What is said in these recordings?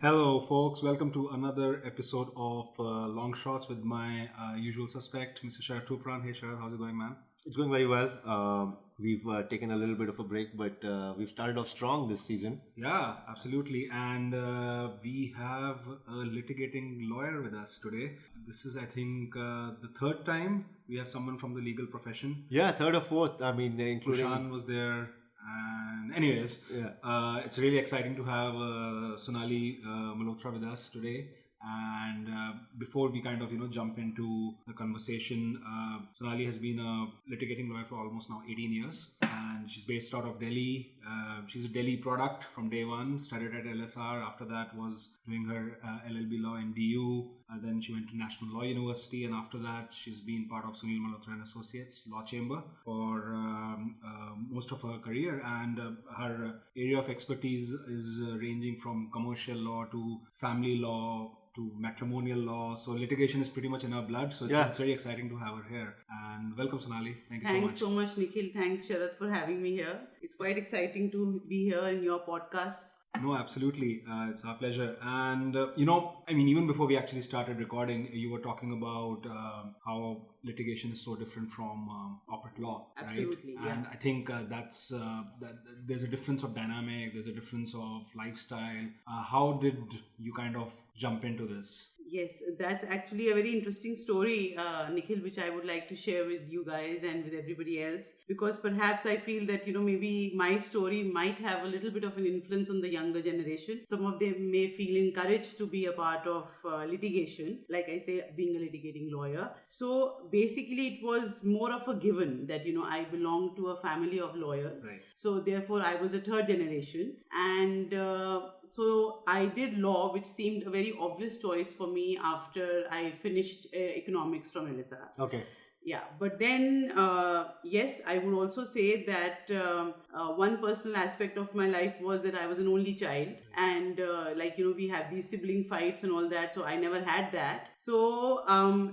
Hello, folks. Welcome to another episode of Long Shots with my usual suspect, Mr. Sharad Tupran. Hey, Sharad, how's it going, man? It's going very well. We've taken a little bit of a break, but we've started off strong this season. Yeah, absolutely. And we have a litigating lawyer with us today. This is, I think, the third time we have someone from the legal profession. Yeah, third or fourth. I mean, including. Kushan was there. And anyways, it's really exciting to have Sonali Malhotra with us today. And before we kind of jump into the conversation, Sonali has been a litigating lawyer for almost now 18 years, and she's based out of Delhi. She's a Delhi product from day one. Studied at LSR. After that, was doing her LLB law in DU. Then she went to National Law University, and after that, she's been part of Sunil Malhotra and Associates Law Chamber for most of her career. And her area of expertise is ranging from commercial law to family law to matrimonial law. So litigation is pretty much in our blood. So it's very exciting to have her here. And welcome, Sonali. Thank you so much. Thanks so much, Nikhil. Thanks, Sharad, for having me here. It's quite exciting to be here in your podcast. No, absolutely. It's our pleasure. And, even before we actually started recording, you were talking about how litigation is so different from corporate law. Absolutely, right? And I think that there's a difference of dynamic, there's a difference of lifestyle. How did you kind of jump into this? Yes, that's actually a very interesting story, Nikhil, which I would like to share with you guys and with everybody else. Because perhaps I feel that, maybe my story might have a little bit of an influence on the younger generation. Some of them may feel encouraged to be a part of litigation, like I say, being a litigating lawyer. So basically, it was more of a given that, I belong to a family of lawyers. Right. So therefore, I was a third generation. And so I did law, which seemed a very obvious choice for me after I finished economics from LSR. Okay. Yeah, but then, yes, I would also say that one personal aspect of my life was that I was an only child, and we have these sibling fights and all that, so I never had that. So,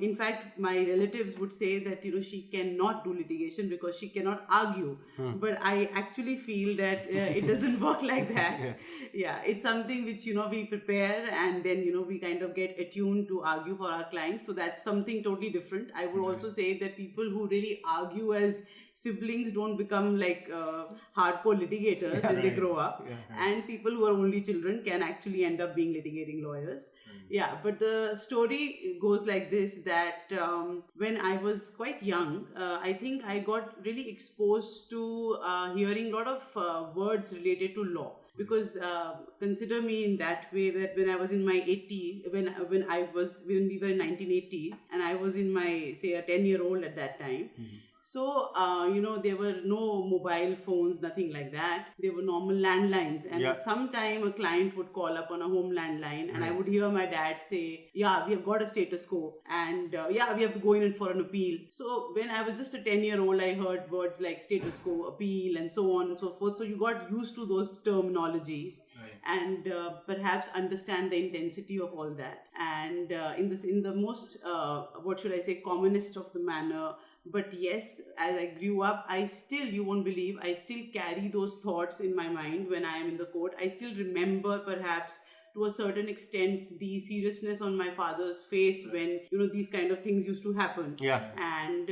in fact, my relatives would say that, she cannot do litigation because she cannot argue. But I actually feel that it doesn't work like that. Yeah, it's something which, we prepare and then, we kind of get attuned to argue for our clients. So that's something totally different. I would also say that people who really argue as siblings don't become like hardcore litigators when they grow up, and people who are only children can actually end up being litigating lawyers. Yeah, but the story goes like this, that when I was quite young, I think I got really exposed to hearing a lot of words related to law. Because consider me in that way, that when I was in my 80s, when we were in 1980s, and I was in my, say, a 10-year-old at that time. So, there were no mobile phones, nothing like that. There were normal landlines. And sometime a client would call up on a home landline, and I would hear my dad say, we have got a status quo, and we have to go in for an appeal. So when I was just a 10-year-old, I heard words like status quo, appeal, and so on and so forth. So you got used to those terminologies. And perhaps understand the intensity of all that. And in the most, commonest of the manner. But yes, as I grew up, you won't believe, I still carry those thoughts in my mind when I am in the court. I still remember perhaps to a certain extent the seriousness on my father's face when, these kind of things used to happen. Yeah. And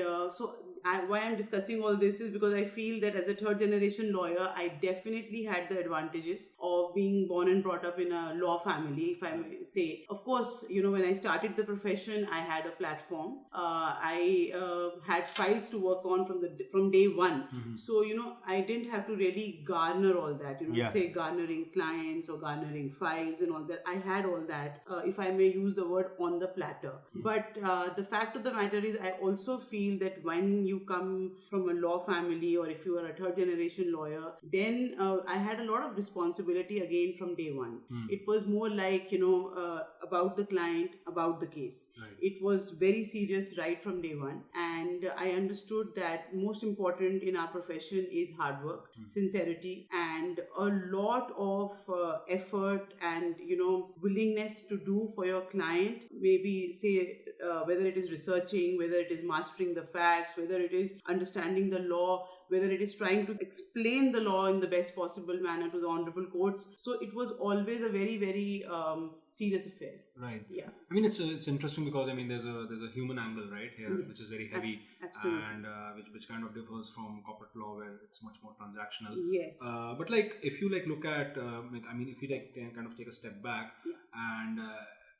why I'm discussing all this is because I feel that as a third generation lawyer, I definitely had the advantages of being born and brought up in a law family, if I may say. Of course, when I started the profession, I had a platform. I had files to work on from day one. So, I didn't have to really garner all that, say garnering clients or garnering files and all that. I had all that, if I may use the word, on the platter. But the fact of the matter is, I also feel that when you come from a law family, or if you are a third generation lawyer, then I had a lot of responsibility again from day one. It was more like, about the client, about the case. Right. It was very serious right from day one. And I understood that most important in our profession is hard work, sincerity, and a lot of effort and, willingness to do for your client. Maybe say whether it is researching, whether it is mastering the facts, whether it is understanding the law, whether it is trying to explain the law in the best possible manner to the honorable courts. So it was always a very, very serious affair. Right. Yeah. I mean, it's interesting because I mean, there's a human angle right here, Yes. which is very heavy, Absolutely. and which kind of differs from corporate law where it's much more transactional. Yes. But like, if you like look at, I mean, if you like kind of take a step back and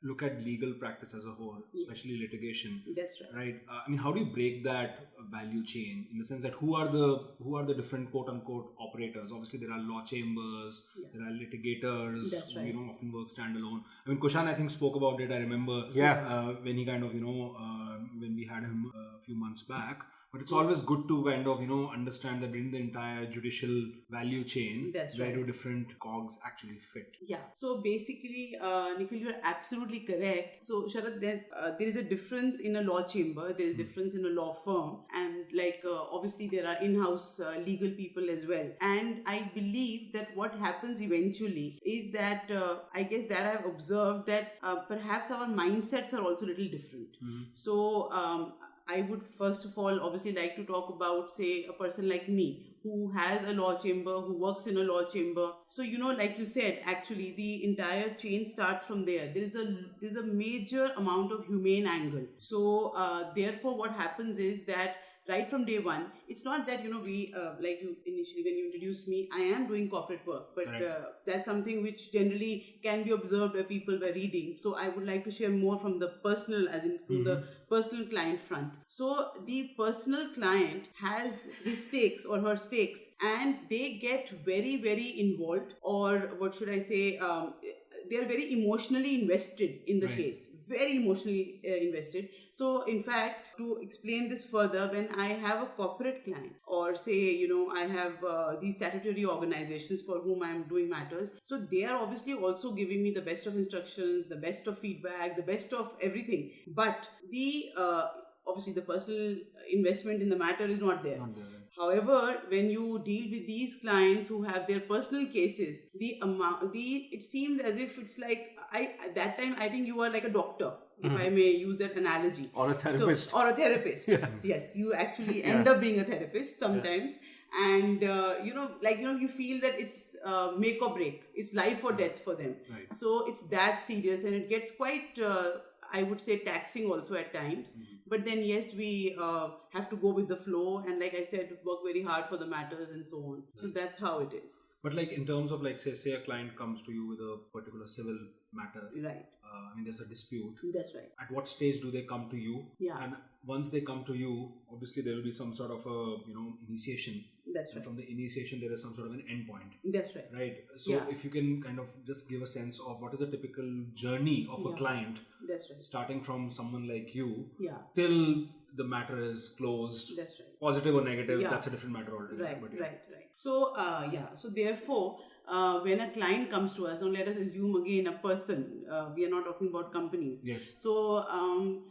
look at legal practice as a whole, especially litigation. That's right. Right. I mean, how do you break that value chain in the sense that who are the different quote unquote operators? Obviously, there are law chambers, there are litigators. That's right. You know, often work standalone. I mean, Kushan I think spoke about it. I remember. When he kind of when we had him a few months back. But it's always good to kind of, understand that in the entire judicial value chain, where do different cogs actually fit? Yeah. So basically, Nikhil, you are absolutely correct. So Sharad, there is a difference in a law chamber, there is difference in a law firm, and obviously there are in-house legal people as well. And I believe that what happens eventually is that I guess that I've observed that perhaps our mindsets are also a little different. So I would first of all obviously like to talk about, say, a person like me who has a law chamber, who works in a law chamber. So, like you said, actually the entire chain starts from there. There's a major amount of humane angle. So, therefore, what happens is that right from day one, it's not that, we, like you initially, when you introduced me, I am doing corporate work, but that's something which generally can be observed by people by reading. So I would like to share more from the personal, as in from the personal client front. So the personal client has his stakes or her stakes, and they get very, very involved, or what should I say, they are very emotionally invested in the case, very emotionally invested. So in fact, to explain this further, when I have a corporate client, or say, I have these statutory organizations for whom I am doing matters, so they are obviously also giving me the best of instructions, the best of feedback, the best of everything. But the obviously the personal investment in the matter is not there. However, when you deal with these clients who have their personal cases, it seems as if it's like, at that time, I think you are like a doctor, if I may use that analogy. Or a therapist. Yes, you actually end up being a therapist sometimes. And, you feel that it's make or break. It's life or death for them. Right. So it's that serious, and it gets quite, I would say, taxing also at times. But then, yes, we have to go with the flow, and like I said, work very hard for the matters and so on. So that's how it is. But like in terms of like say a client comes to you with a particular civil matter, right? I mean, there's a dispute. That's right. At what stage do they come to you? Yeah. And once they come to you, obviously there will be some sort of a initiation. That's right. And from the initiation, there is some sort of an end point. That's right. Right. So if you can kind of just give a sense of what is a typical journey of a client. That's right. Starting from someone like you. Yeah. Till the matter is closed. That's right. Positive or negative, that's a different matter altogether. Right. So, so therefore, when a client comes to us, now let us assume again a person, we are not talking about companies. Yes. So,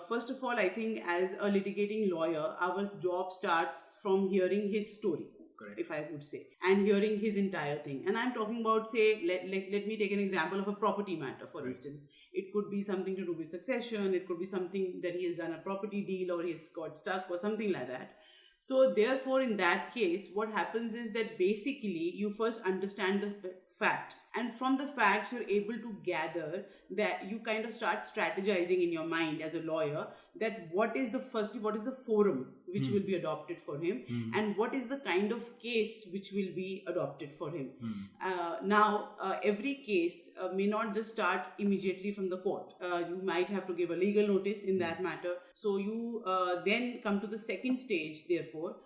first of all, I think as a litigating lawyer, our job starts from hearing his story. Correct. If I would say, and hearing his entire thing. And I'm talking about, say, let me take an example of a property matter, for instance. It could be something to do with succession, it could be something that he has done a property deal, or he has got stuck or something like that. So therefore, in that case, what happens is that basically you first understand the facts, and from the facts you're able to gather that you kind of start strategizing in your mind as a lawyer, that what is the forum which will be adopted for him, and what is the kind of case which will be adopted for him. Now, every case may not just start immediately from the court. You might have to give a legal notice in that matter. So you then come to the second stage, therefore,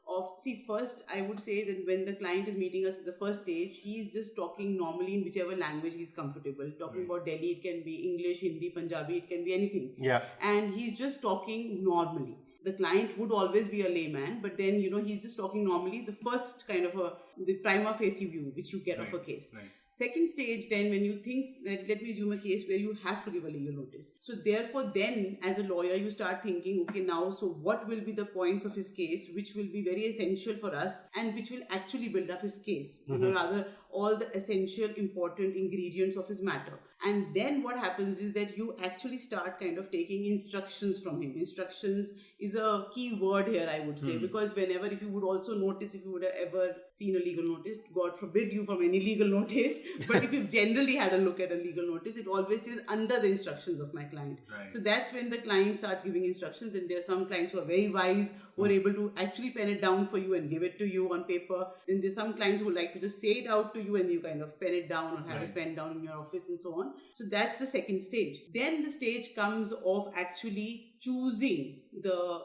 first I would say that when the client is meeting us at the first stage, he's just talking normally in whichever language he's comfortable. Talking about Delhi, it can be English, Hindi, Punjabi, it can be anything. Yeah. And he's just talking normally. The client would always be a layman, but then, he's just talking normally. The first kind of the prima facie view which you get of a case. Right. Second stage, then, when you think, let me assume a case where you have to give a legal notice. So therefore, then, as a lawyer, you start thinking, okay, now, so what will be the points of his case, which will be very essential for us, and which will actually build up his case, rather, all the essential important ingredients of his matter. And then what happens is that you actually start kind of taking instructions from him. Instructions is a key word here, I would say, because whenever, if you would also notice, if you would have ever seen a legal notice, God forbid you from any legal notice, but if you've generally had a look at a legal notice, it always says under the instructions of my client. Right. So that's when the client starts giving instructions, and there are some clients who are very wise, who are able to actually pen it down for you and give it to you on paper. Then there's some clients who like to just say it out to you and you kind of pen it down or have it penned down in your office and so on. So that's the second stage. Then the stage comes of actually choosing the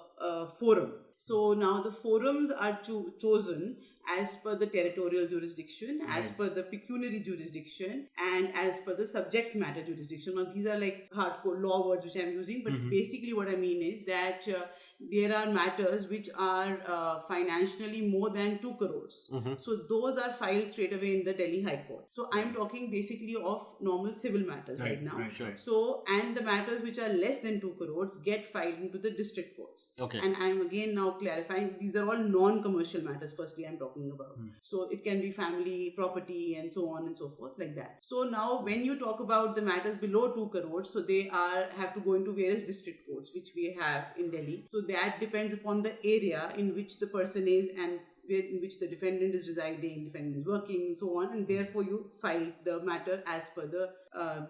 forum. So now the forums are chosen as per the territorial jurisdiction, as per the pecuniary jurisdiction, and as per the subject matter jurisdiction. Now these are like hardcore law words which I'm using, but basically what I mean is that there are matters which are financially more than 2 crores. So those are filed straight away in the Delhi High Court. So I'm talking basically of normal civil matters right now. Right. So, and the matters which are less than 2 crores get filed into the district courts. Okay. And I'm again now clarifying, these are all non-commercial matters firstly I'm talking about. So it can be family, property and so on and so forth like that. So now when you talk about the matters below 2 crores, so they have to go into various district courts which we have in Delhi. So that depends upon the area in which the person is and in which the defendant is residing, defendant is working and so on, and therefore you file the matter as per the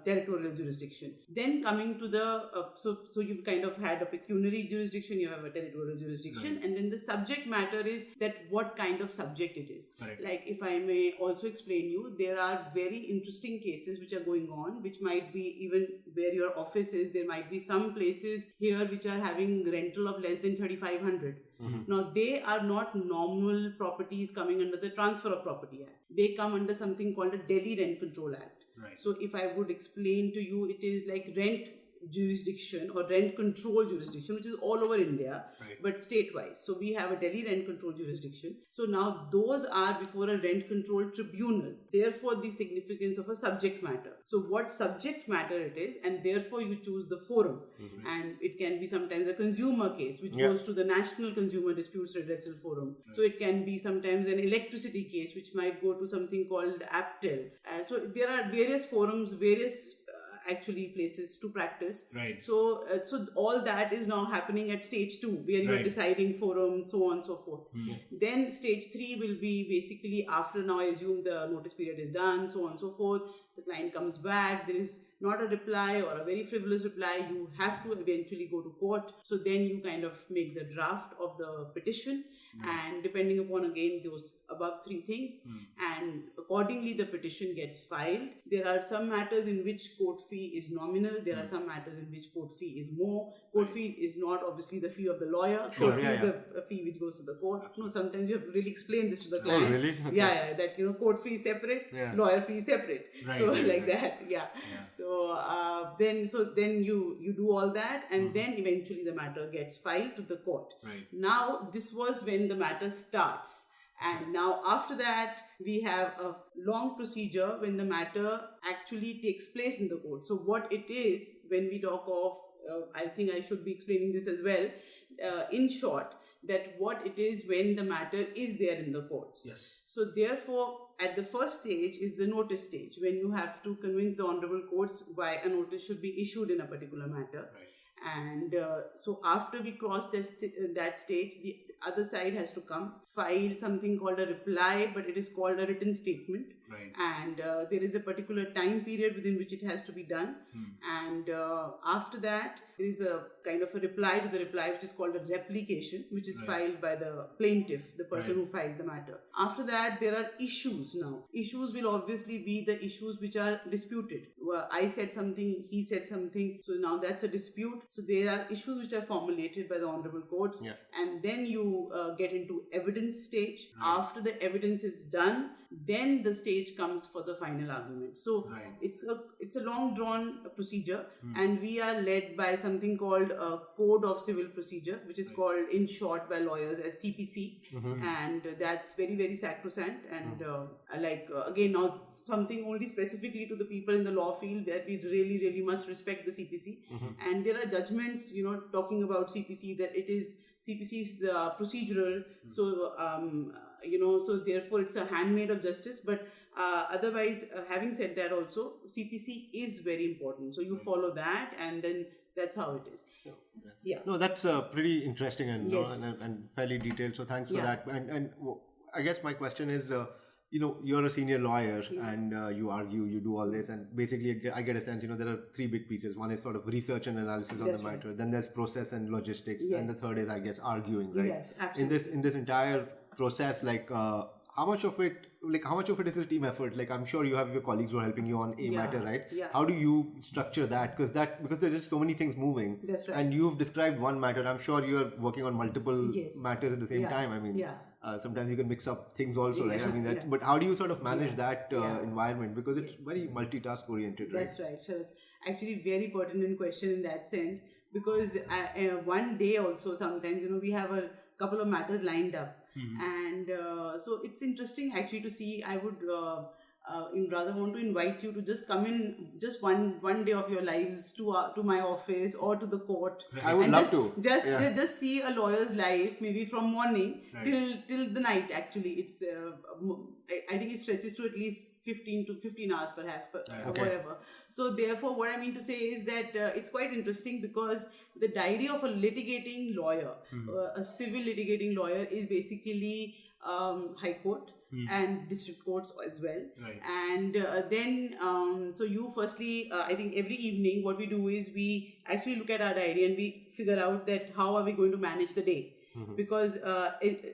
territorial jurisdiction. Then coming to the, so you've kind of had a pecuniary jurisdiction, you have a territorial jurisdiction, and then the subject matter is that what kind of subject it is. Correct. Like if I may also explain you, there are very interesting cases which are going on, which might be even where your office is, there might be some places here which are having rental of less than 3,500. Now they are not normal properties coming under the Transfer of Property Act. They come under something called a Delhi Rent Control Act. Right. So if I would explain to you, it is like rent jurisdiction or rent control jurisdiction, which is all over India, but state-wise. So we have a Delhi rent control jurisdiction. So now those are before a rent control tribunal. Therefore, the significance of a subject matter. So what subject matter it is, and therefore you choose the forum. And it can be sometimes a consumer case, which goes to the National Consumer Disputes Redressal Forum. So it can be sometimes an electricity case, which might go to something called APTEL. So there are various forums, various actually places to practice. Right. So all that is now happening at stage 2, where you are deciding forum, so on and so forth. Then stage 3 will be basically after, now I assume the notice period is done, so on and so forth. The client comes back, there is not a reply or a very frivolous reply, you have to eventually go to court. So then you kind of make the draft of the petition. And depending upon again those above 3 things, and accordingly the petition gets filed. There are some matters in which court fee is nominal. There are some matters in which court fee is more. Court fee is not obviously the fee of the lawyer. Court fee is the fee which goes to the court. No, sometimes you have to really explain this to the client. Oh, really? Okay. Yeah, that court fee is separate, lawyer fee is separate. That. Yeah. So then you do all that, and then eventually the matter gets filed to the court. Right. Now this was when the matter starts, and now after that we have a long procedure when the matter actually takes place in the court. So what it is when we talk of, I think I should be explaining this as well, in short, that what it is when the matter is there in the courts. Yes. So therefore, at the first stage is the notice stage, when you have to convince the honorable courts why a notice should be issued in a particular matter. Right. And so after we cross that stage, the other side has to come, file something called a reply, but it is called a written statement. Right. And there is a particular time period within which it has to be done. And after that, there is a kind of a reply to the reply, which is called a replication, which is filed by the plaintiff, the person who filed the matter. After that, there are issues now. Issues will obviously be the issues which are disputed. I said something, he said something, so now that's a dispute. So there are issues which are formulated by the honorable courts, and then you get into evidence stage. After the evidence is done, then the stage comes for the final argument. So it's a long drawn procedure, and we are led by something called a Code of Civil Procedure, which is called in short by lawyers as CPC, and that's very, very sacrosanct. And again, now something only specifically to the people in the law field, that we really, really must respect the CPC. And there are judgments, talking about CPC, that it is CPC is procedural, so so therefore it's a handmaid of justice. But otherwise, having said that, also CPC is very important. So you follow that, and then that's how it is. So, yeah. No, that's pretty interesting and, Yes. and fairly detailed. So thanks for Yeah. that. And I guess my question is, you're a senior lawyer and you argue, you do all this, and basically I get a sense, there are three big pieces. One is sort of research and analysis on That's the right. matter. Then there's process and logistics, and the Yes. third is, I guess, arguing, right? Yes, absolutely. In this entire process, like how much of it is a team effort? Like, I'm sure you have your colleagues who are helping you on a Yeah, matter, right? yeah. How do you structure that? Because there are just so many things moving. That's right. And you've described one matter. I'm sure you're working on multiple Yes. matters at the same Yeah, time. I mean, yeah. sometimes you can mix up things also, right? I mean, Yeah. but how do you sort of manage Yeah. that Yeah. environment? Because it's very multitask oriented, right? That's right, Sharath. Actually, very pertinent question in that sense, because one day also sometimes we have a couple of matters lined up, and so it's interesting actually to see. I would rather want to invite you to just come in just one day of your lives to my office or to the court. I would and love just, to. Just see a lawyer's life, maybe from morning Right. till the night. Actually, it's I think it stretches to at least 15 hours perhaps, but Okay. whatever. So therefore, what I mean to say is that it's quite interesting, because the diary of a litigating lawyer, a civil litigating lawyer, is basically high court and district courts as well. Right. And then, so you firstly, I think every evening what we do is we actually look at our diary and we figure out that how are we going to manage the day. Because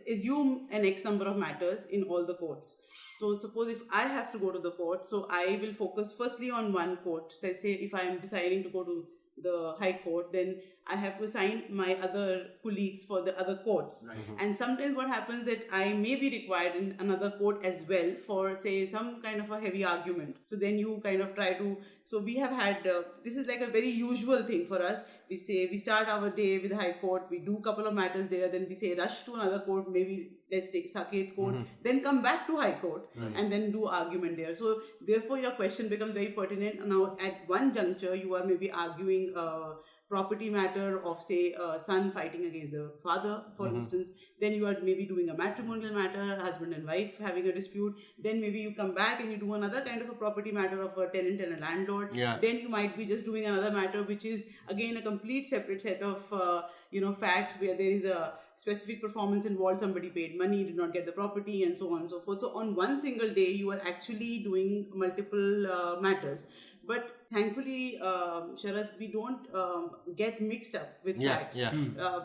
assume an X number of matters in all the courts. So suppose if I have to go to the court, so I will focus firstly on one court. Let's say if I am deciding to go to the High Court, then I have to assign my other colleagues for the other courts. And sometimes what happens that I may be required in another court as well for, say, some kind of a heavy argument. So then you kind of try to, so we have had, this is like a very usual thing for us. We say, we start our day with the High Court, we do a couple of matters there, then we say rush to another court, maybe let's take Saket Court, then come back to High Court and then do argument there. So therefore your question becomes very pertinent. Now at one juncture, you are maybe arguing property matter of, say, a son fighting against the father, for instance. Then you are maybe doing a matrimonial matter, husband and wife having a dispute. Then maybe you come back and you do another kind of a property matter of a tenant and a landlord. Yeah. Then you might be just doing another matter, which is again a complete separate set of facts, where there is a specific performance involved, somebody paid money, did not get the property, and so on and so forth. So on one single day, you are actually doing multiple matters. But thankfully, Sharath, we don't get mixed up with facts. Yeah.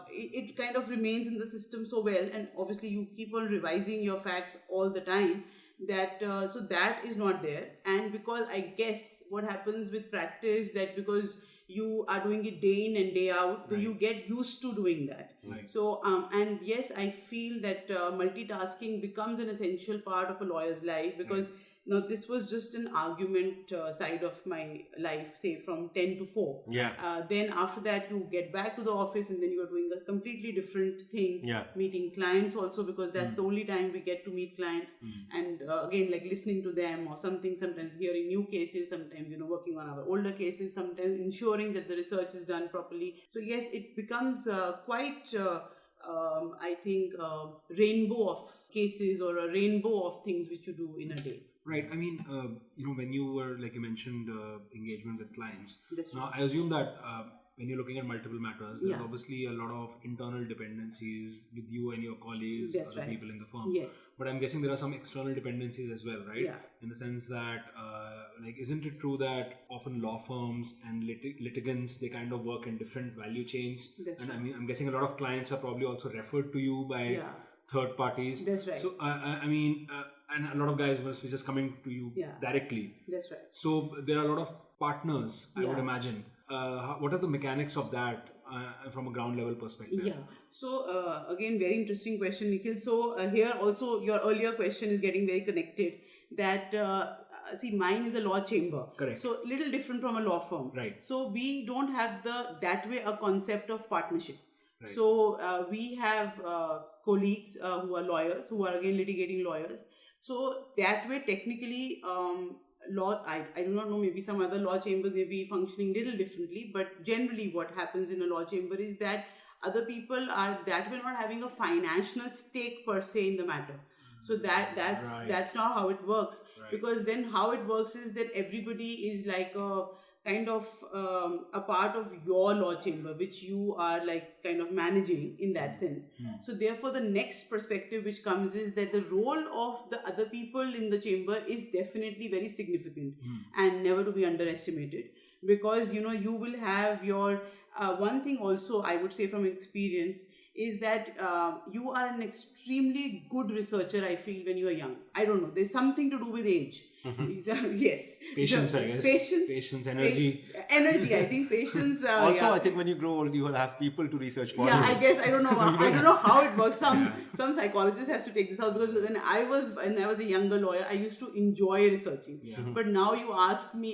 It kind of remains in the system so well, and obviously you keep on revising your facts all the time, that so that is not there. And because I guess what happens with practice, that because you are doing it day in and day out, so you get used to doing that. Right. So and yes, I feel that multitasking becomes an essential part of a lawyer's life, because now this was just an argument side of my life, say from 10 to 4. Yeah. Then after that you get back to the office, and then you are doing a completely different thing, Yeah. meeting clients also, because that's the only time we get to meet clients. And again, like listening to them or something, sometimes hearing new cases, sometimes working on our older cases, sometimes ensuring that the research is done properly. So yes, it becomes quite I think rainbow of cases, or a rainbow of things which you do in a day. Right. I mean, when you were, like you mentioned, engagement with clients. That's Now, I assume that when you're looking at multiple matters, there's Yeah. obviously a lot of internal dependencies with you and your colleagues, That's other right. people in the firm. Yes. But I'm guessing there are some external dependencies as well, right? Yeah. In the sense that, isn't it true that often law firms and litigants, they kind of work in different value chains? That's And I mean, I'm guessing a lot of clients are probably also referred to you by Yeah. third parties. That's right. So, I mean, and a lot of guys must be just coming to you Yeah. directly. That's right. So there are a lot of partners, I would Yeah. imagine. What are the mechanics of that from a ground level perspective? Yeah. So again, very interesting question, Nikhil. So here also your earlier question is getting very connected. That see, mine is a law chamber. Correct. So little different from a law firm. Right. So we don't have that way a concept of partnership. Right. So we have colleagues who are lawyers, who are again litigating lawyers. So that way, technically, law, I do not know, maybe some other law chambers may be functioning little differently, but generally what happens in a law chamber is that other people are that were not having a financial stake per se in the matter. So that's not how it works. Right. Because then how it works is that everybody is like a kind of a part of your law chamber, which you are like kind of managing in that sense. So therefore the next perspective which comes is that the role of the other people in the chamber is definitely very significant and never to be underestimated, because you will have your one thing also I would say from experience is that you are an extremely good researcher, I feel, when you are young. I don't know, there's something to do with age. Yes. Patience, So, I guess. Patience, Energy. Energy, I think patience. Also, yeah. I think when you grow old, you will have people to research for Yeah, you. I guess I don't know. I don't know how it works. Some psychologist has to take this out, because when I was a younger lawyer, I used to enjoy researching. Yeah. But now you ask me,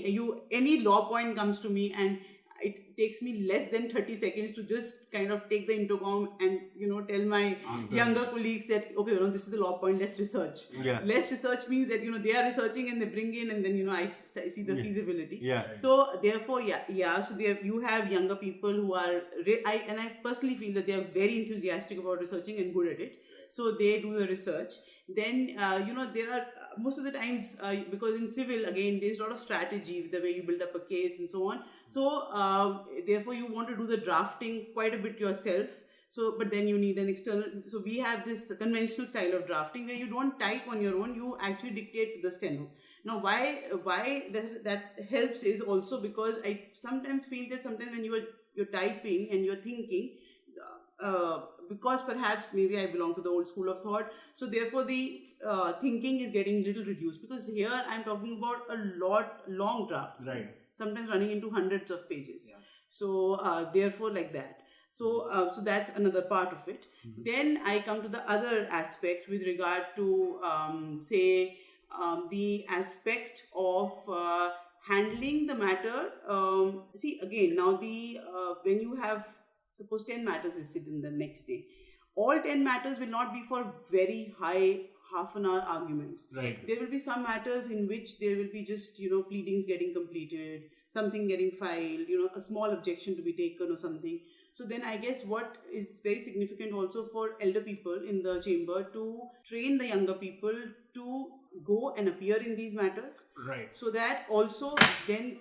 any law point comes to me, and it takes me less than 30 seconds to just kind of take the intercom and tell my younger colleagues that okay, this is the law point, let's research. Yeah. Let's research means that they are researching and they bring in, and then I see the feasibility. Yeah. So therefore, so you have younger people who are I personally feel that they are very enthusiastic about researching and good at it. So they do the research. Then there are most of the times because in civil again there's a lot of strategy with the way you build up a case and so on. So therefore you want to do the drafting quite a bit yourself. So, but then you need an external. So we have this conventional style of drafting where you don't type on your own; you actually dictate to the steno. Now, why that helps is also because I sometimes feel that sometimes when you're typing and you're thinking, because perhaps maybe I belong to the old school of thought, so therefore the thinking is getting little reduced, because here I'm talking about a lot long drafts, Right. sometimes running into hundreds of pages. Yeah. So therefore like that. So that's another part of it. Then I come to the other aspect with regard to the aspect of handling the matter. See again now when you have suppose 10 matters listed in the next day, all 10 matters will not be for very high half an hour arguments. Right. There will be some matters in which there will be just pleadings getting completed, something getting filed, a small objection to be taken or something. So then I guess what is very significant also for elder people in the chamber to train the younger people to go and appear in these matters. Right. So that also then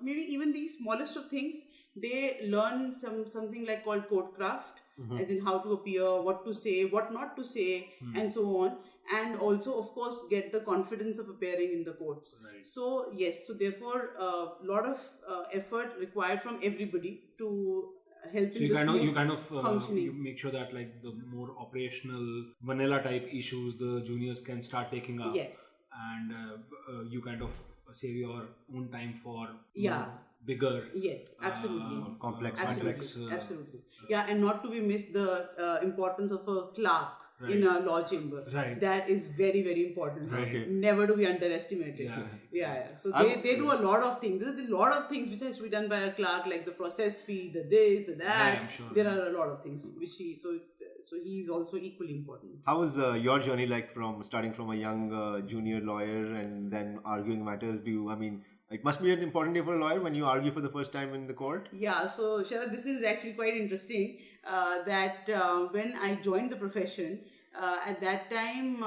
maybe even the smallest of things, they learn something like called court craft, as in how to appear, what to say, what not to say, and so on. And also, of course, get the confidence of appearing in the courts. Right. So yes, so therefore, a lot of effort required from everybody to help So in you kind of functioning. you make sure that like the more operational vanilla type issues the juniors can start taking up. Yes. And you kind of save your own time for Yeah. more bigger. Yes, absolutely. Complex. Absolutely, absolutely. Yeah, and not to be missed the importance of a clerk in a law chamber. Right. That is very, very important. Right. Okay. Never to be underestimated. Yeah. Yeah. So they do a lot of things. There's a lot of things which has to be done by a clerk, like the process fee, the this, the that. Yeah, I'm sure. There are a lot of things which so he's also equally important. How was your journey like from starting from a young junior lawyer and then arguing matters? It must be an important day for a lawyer when you argue for the first time in the court. Yeah, so Sharad, this is actually quite interesting that when I joined the profession, at that time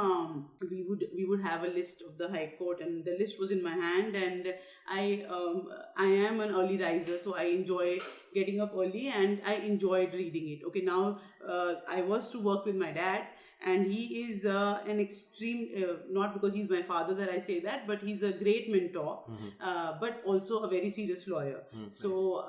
we would have a list of the High Court, and the list was in my hand, and I am an early riser, so I enjoy getting up early and I enjoyed reading it. Okay, now I was to work with my dad, and he is an extreme, not because he's my father that I say that, but he's a great mentor, but also a very serious lawyer. So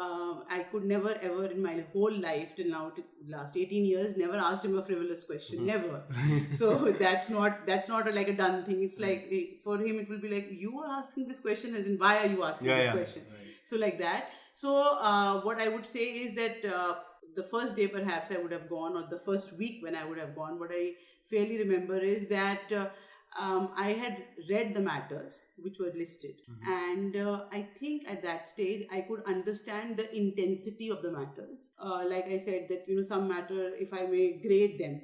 I could never ever in my whole life till now, last 18 years, never asked him a frivolous question, never. So that's not like a done thing. It's like for him it will be like, you are asking this question, as in why are you asking this question? Right. So like that. So what I would say is that the first day perhaps I would have gone, or the first week when I would have gone, what I fairly remember is that I had read the matters which were listed, and I think at that stage I could understand the intensity of the matters. Like I said that some matter, if I may grade them,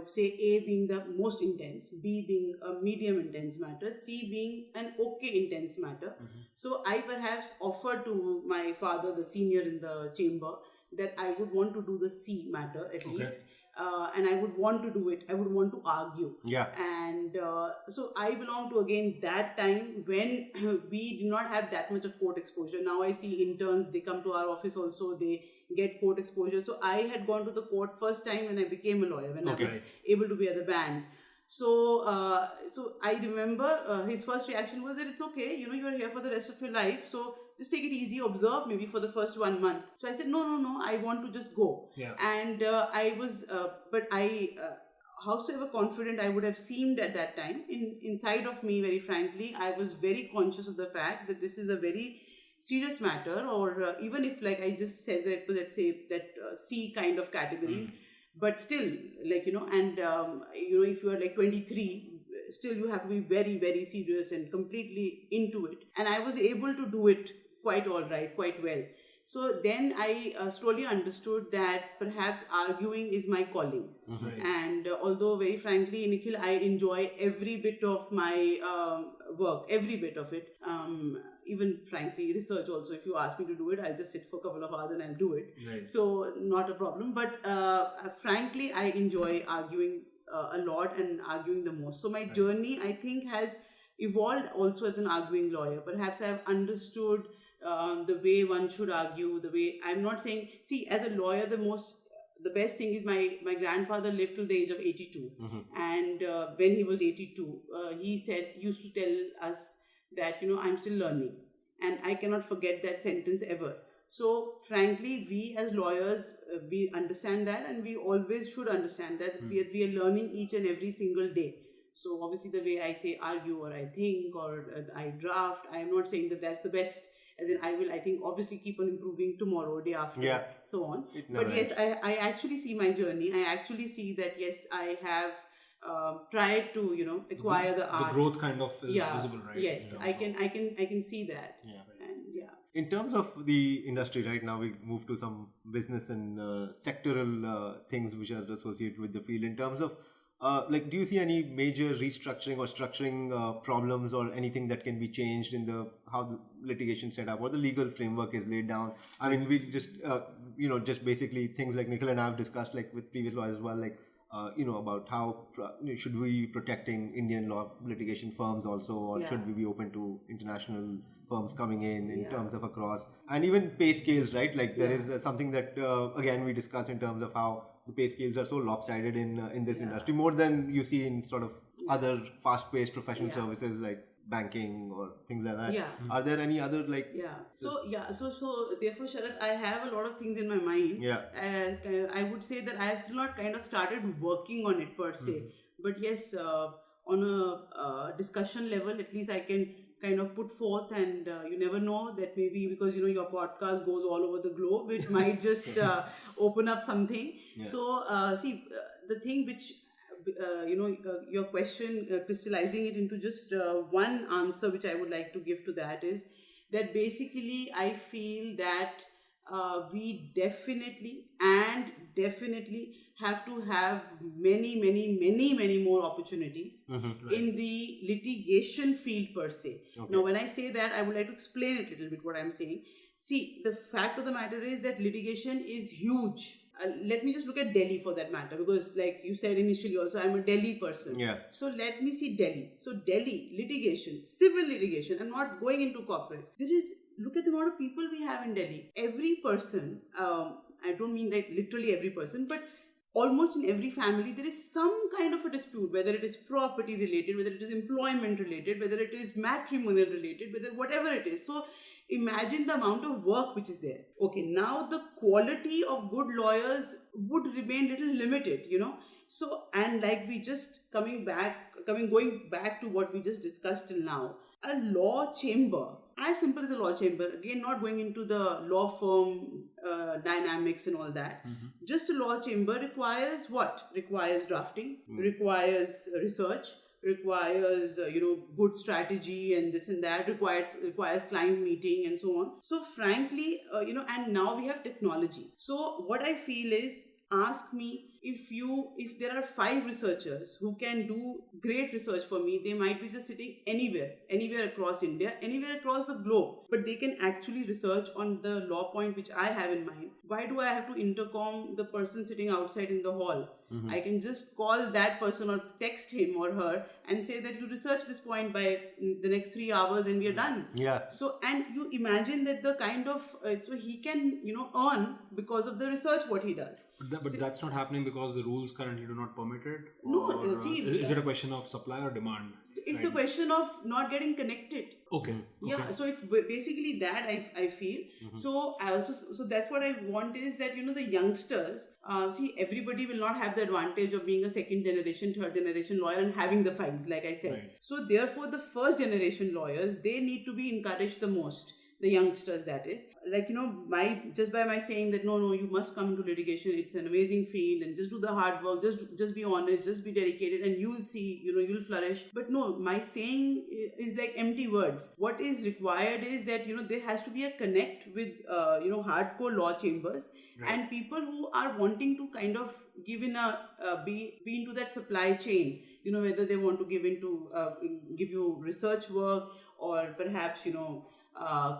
say A being the most intense, B being a medium intense matter, C being an okay intense matter. So I perhaps offered to my father, the senior in the chamber, that I would want to do the C matter at least. And I would want to do it. I would want to argue. Yeah. And so I belong to, again, that time when we did not have that much of court exposure. Now I see interns, they come to our office also, they get court exposure. So I had gone to the court first time when I became a lawyer, when I was able to be at the band. So I remember his first reaction was that it's okay, you're here for the rest of your life. So just take it easy, observe maybe for the first 1 month. So I said, no, I want to just go. Yeah. And howsoever confident I would have seemed at that time, inside of me, very frankly, I was very conscious of the fact that this is a very serious matter, or even if, like I just said, that it was, let's say, that C kind of category, but still, like, if you are like 23, still you have to be very, very serious and completely into it. And I was able to do it quite all right, quite well. So then I slowly understood that perhaps arguing is my calling. Right. And although, very frankly, Nikhil, I enjoy every bit of my work, every bit of it. Even frankly, research also, if you ask me to do it, I'll just sit for a couple of hours and I'll do it. Right. So not a problem. But frankly, I enjoy arguing a lot and arguing the most. So my journey, I think, has evolved also as an arguing lawyer. Perhaps I've understood the way one should argue, the way, I'm not saying, see, as a lawyer, the best thing is my grandfather lived till the age of 82. And when he was 82, he used to tell us that, I'm still learning. And I cannot forget that sentence ever. So frankly, we as lawyers, we understand that, and we always should understand that we are learning each and every single day. So obviously the way I say argue, or I think, or I draft, I am not saying that that's the best. As in, I think, obviously keep on improving tomorrow, day after, so on. But yes, I actually see my journey. I actually see that, yes, I have tried to, acquire the art. The growth kind of is visible, right? Yes, I can see that. Yeah. And in terms of the industry right now, we move to some business and sectoral things which are associated with the field. In terms of do you see any major restructuring or structuring problems, or anything that can be changed in how the litigation set up or the legal framework is laid down? I mean, we just just basically things like Nikhil and I have discussed, like with previous lawyers as well, like about how should we be protecting Indian law litigation firms also, or should we be open to international firms coming in terms of across, and even pay scales, right? Like there is something that again we discussed in terms of how the pay scales are so lopsided in this industry, more than you see in sort of other fast-paced professional services like banking or things like that. Are there any other So therefore, Sharath, I have a lot of things in my mind. And I would say that I have still not kind of started working on it per se. But yes, on a discussion level, at least I can kind of put forth, and you never know that maybe because your podcast goes all over the globe, it might just open up something. So the thing which your question, crystallizing it into just one answer which I would like to give to that is that basically I feel that we definitely have to have many more opportunities in the litigation field per se. Now, when I say that, I would like to explain it a little bit what I'm saying. See, the fact of the matter is that litigation is huge. Let me just look at Delhi for that matter, because like you said initially also, I'm a Delhi person. So let me see Delhi. So Delhi, litigation, civil litigation, I'm not going into corporate. Look at the amount of people we have in Delhi. Every person, I don't mean that literally every person, but almost in every family, there is some kind of a dispute, whether it is property related, whether it is employment related, whether it is matrimonial related, whatever it is. So imagine the amount of work which is there. Okay, now the quality of good lawyers would remain little limited, So, and like we just going back to what we just discussed till now, a law chamber, as simple as a law chamber, again, not going into the law firm dynamics and all that, just a law chamber requires what? Requires drafting, requires research, requires good strategy and this and that, requires client meeting and so on. So frankly, and now we have technology. So what I feel is, ask me if there are 5 researchers who can do great research for me, they might be just sitting anywhere across India, anywhere across the globe, but they can actually research on the law point which I have in mind. Why do I have to intercom the person sitting outside in the hall? I can just call that person or text him or her and say that you research this point by the next 3 hours and we are done. Yeah. So, and you imagine that the kind of, so he can, earn because of the research what he does. But that's not happening because the rules currently do not permit it? No, Or, is it a uh, question of supply or demand? It's a question of not getting connected. Okay. Yeah, so it's basically that I feel. So that's what I want is that the youngsters see, everybody will not have the advantage of being a second generation, third generation lawyer and having the files, like I said. Right. So therefore, the first generation lawyers, they need to be encouraged the most. The youngsters, that is, like just by my saying that no, you must come into litigation, it's an amazing field, and just do the hard work, just be honest, just be dedicated, and you'll see, you'll flourish. But no, my saying is like empty words. What is required is that there has to be a connect with hardcore law chambers. Right. And people who are wanting to kind of give in be into that supply chain. Whether they want to give you research work, or perhaps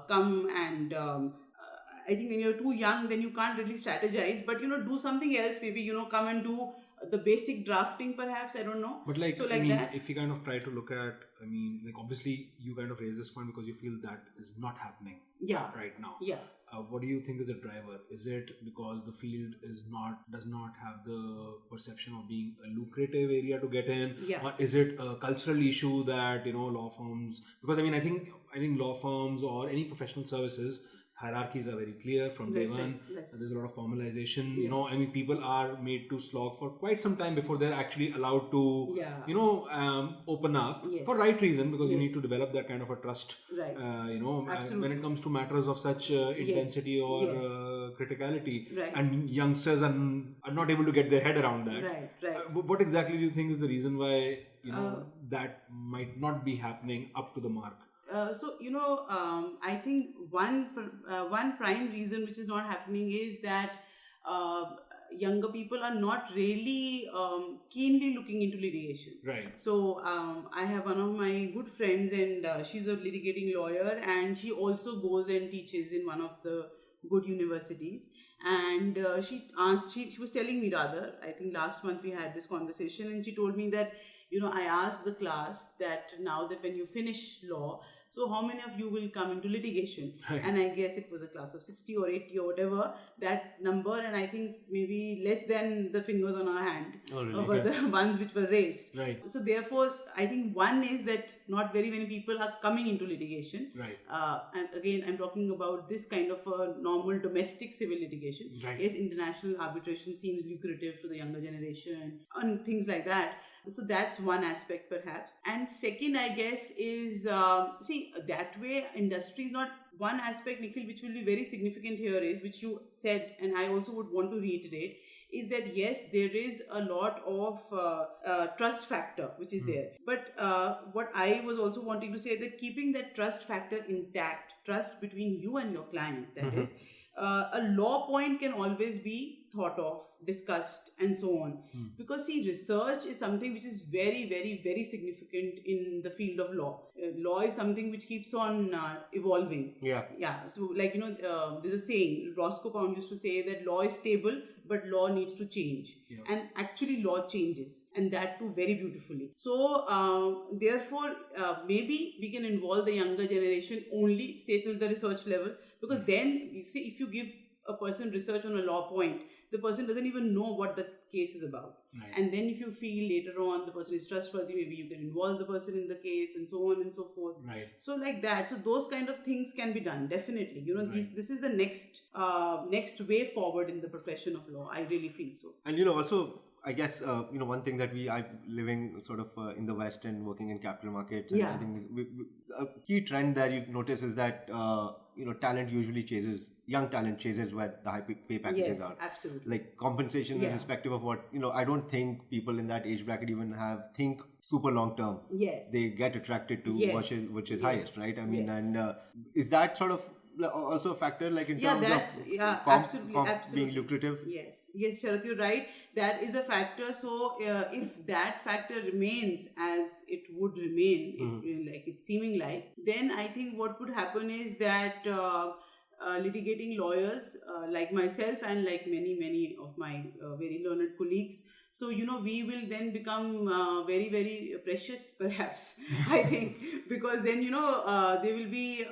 come and I think when you're too young, then you can't really strategize, but do something else, maybe come and do the basic drafting, perhaps, I don't know. But so like that. if you kind of try to look at, obviously you kind of raise this point because you feel that is not happening right now. Yeah. What do you think is a driver? Is it because the field does not have the perception of being a lucrative area to get in? Yeah. Or is it a cultural issue that law firms? Because I think law firms or any professional services, hierarchies are very clear from day one. Right. There's a lot of formalization. People are made to slog for quite some time before they're actually allowed to, open up for right reason, because you need to develop that kind of a trust. Right. When it comes to matters of such intensity or criticality, Right. and youngsters are not able to get their head around that. Right. What exactly do you think is the reason why that might not be happening up to the mark? I think one prime reason which is not happening is that younger people are not really keenly looking into litigation. Right. So I have one of my good friends, and she's a litigating lawyer, and she also goes and teaches in one of the good universities. And she was telling me, rather, I think last month we had this conversation, and she told me that I asked the class that now that when you finish law, so how many of you will come into litigation? Right. And I guess it was a class of 60 or 80 or whatever, that number, and I think maybe less than the fingers on our hand were the ones which were raised. Right. So therefore, I think one is that not very many people are coming into litigation. Right. And again, I'm talking about this kind of a normal domestic civil litigation. Right. Yes, international arbitration seems lucrative to the younger generation and things like that. So that's one aspect, perhaps. And second, I guess, is that way industry is not one aspect, Nikhil, which will be very significant here is, which you said, and I also would want to reiterate, is that yes, there is a lot of trust factor which is there. But what I was also wanting to say, that keeping that trust factor intact, trust between you and your client, that is, a law point can always be thought of, discussed, and so on. Because see, research is something which is very, very, very significant in the field of law. Law is something which keeps on evolving. Yeah. So like, there's a saying, Roscoe Pound used to say that law is stable, but law needs to change. Yeah. And actually law changes, and that too very beautifully. So therefore, maybe we can involve the younger generation only, say, till the research level, because then, you see, if you give a person research on a law point, the person doesn't even know what the case is about. Right. And then if you feel later on the person is trustworthy, maybe you can involve the person in the case, and so on and so forth. Right. So like that. So those kind of things can be done, definitely. Right. This is the next way forward in the profession of law. I really feel so. And also, I guess one thing that I'm living sort of in the West and working in capital markets. And I think a key trend that you notice is that young talent chases where the high pay packages are. Yes, absolutely. Like compensation irrespective of what I don't think people in that age bracket even think super long term. Yes. They get attracted to which is highest, right? I mean, Yes. and is that sort of also a factor, like in Yeah, terms that's of absolutely, comp absolutely being lucrative? Yes, Sharath, you're right. That is a factor. So if that factor remains as it would remain, like it's seeming like, then I think what could happen is that litigating lawyers like myself and like many of my very learned colleagues, so we will then become very very precious perhaps. I think, because then there will be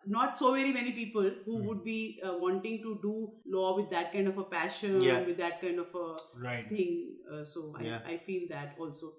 not so very many people who would be wanting to do law with that kind of a passion, with that kind of a thing. I feel that also.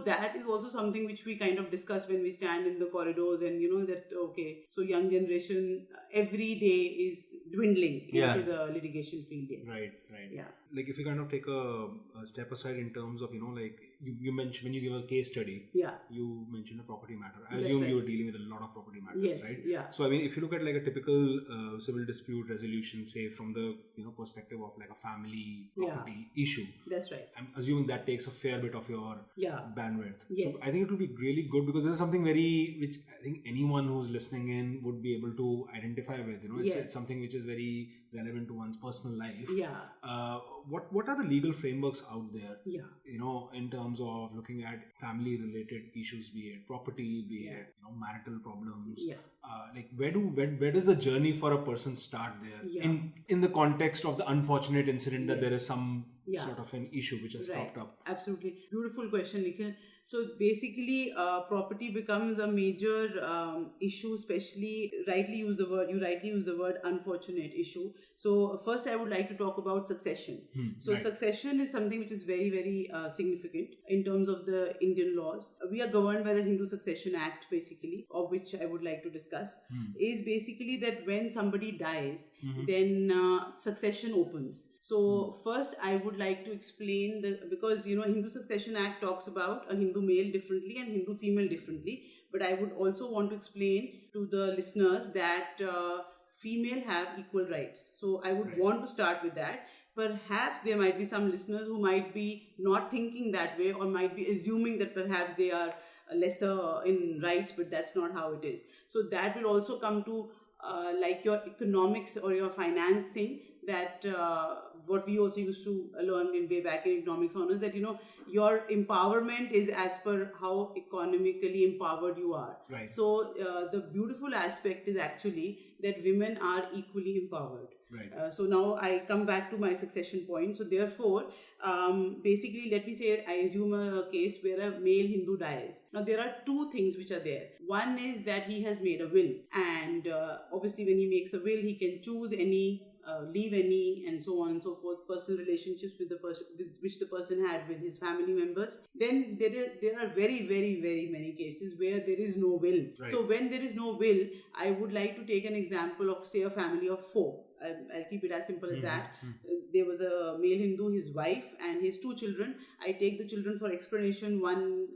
That is also something which we kind of discuss when we stand in the corridors, and that okay, so young generation every day is dwindling into the litigation field. Yes. Right. Yeah. Like if you kind of take a step aside in terms of like you mentioned when you give a case study, you mentioned a property matter. I assume you were dealing with a lot of property matters, right? Yeah. So I mean, if you look at like a typical civil dispute resolution, say from the perspective of like a family property issue, that's right. I'm assuming that takes a fair bit of your bandwidth. Yes. So I think it will be really good, because this is something which I think anyone who's listening in would be able to identify with. It's something which is very relevant to one's personal life. What are the legal frameworks out there? In terms of looking at family related issues, be it property, be it marital problems. Like where does the journey for a person start there? In the context of the unfortunate incident that there is some sort of an issue which has popped up. Absolutely. Beautiful question, Nikhil. So basically, property becomes a major issue, especially you rightly use the word unfortunate issue. So first I would like to talk about succession. Succession is something which is very, very significant in terms of the Indian laws. We are governed by the Hindu Succession Act, basically, of which I would like to discuss, is basically that when somebody dies, then succession opens. So first I would like to explain because Hindu Succession Act talks about a Hindu male differently and Hindu female differently, but I would also want to explain to the listeners that female have equal rights. So I would want to start with that. Perhaps there might be some listeners who might be not thinking that way, or might be assuming that perhaps they are lesser in rights, but that's not how it is. So that will also come to like your economics or your finance thing, that what we also used to learn in way back in economics honors, that your empowerment is as per how economically empowered you are. So the beautiful aspect is actually that women are equally empowered. So now I come back to my succession point. So therefore, basically, let me say I assume a case where a male Hindu dies. Now there are two things which are there. One is that he has made a will, and obviously when he makes a will, he can choose any, leave any, and so on and so forth, personal relationships with the person, which the person had with his family members. Then there are very, very, very many cases where there is no will. So when there is no will, I would like to take an example of, say, a family of 4. I'll keep it as simple as that. There was a male Hindu, his wife, and his 2 children. I take the children for explanation, one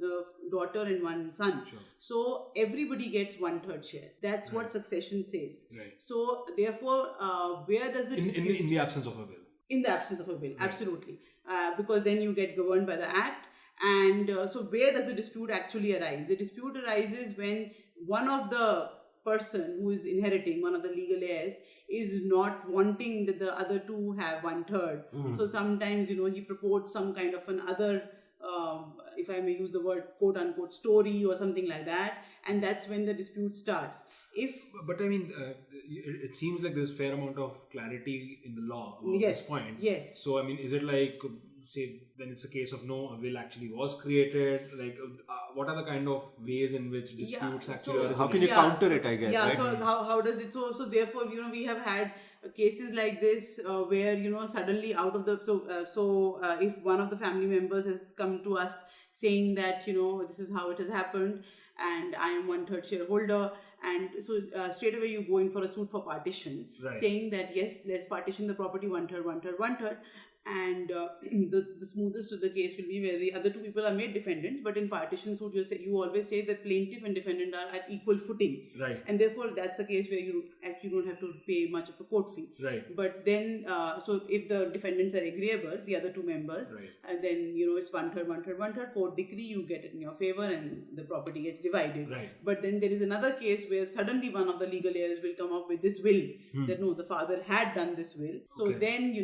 daughter and one son. So everybody gets 1/3 share. That's what succession says. So therefore, where does it... In the absence of a will. In the absence of a will, absolutely. Because then you get governed by the act. And so where does the dispute actually arise? The dispute arises when one of the person who is inheriting, one of the legal heirs, is not wanting that the other 2 have 1/3. So sometimes, he purports some kind of another, if I may use the word quote unquote story or something like that. And that's when the dispute starts. But I mean, it seems like there's a fair amount of clarity in the law about this point. Yes. So, I mean, is it like, say, then it's a case of no, a will actually was created? Like, what are the kind of ways in which disputes actually originate? How can you counter it, I guess? Yeah, right? So how does it... So therefore, we have had cases like this where, suddenly out of the... if one of the family members has come to us saying that, this is how it has happened, and I am 1/3 shareholder, and so straight away you go in for a suit for partition, saying that yes, let's partition the property 1/3, 1/3, 1/3. And the smoothest of the case will be where the other two people are made defendants, but in partition suit you always say that plaintiff and defendant are at equal footing, Right. and therefore that's a case where you actually don't have to pay much of a court fee. Right. But then, so if the defendants are agreeable, the other two members, Right. and then it's 1/3, court decree, you get it in your favor, and the property gets divided. Right. But then there is another case where suddenly one of the legal heirs will come up with this will that no, the father had done this will. So Okay. then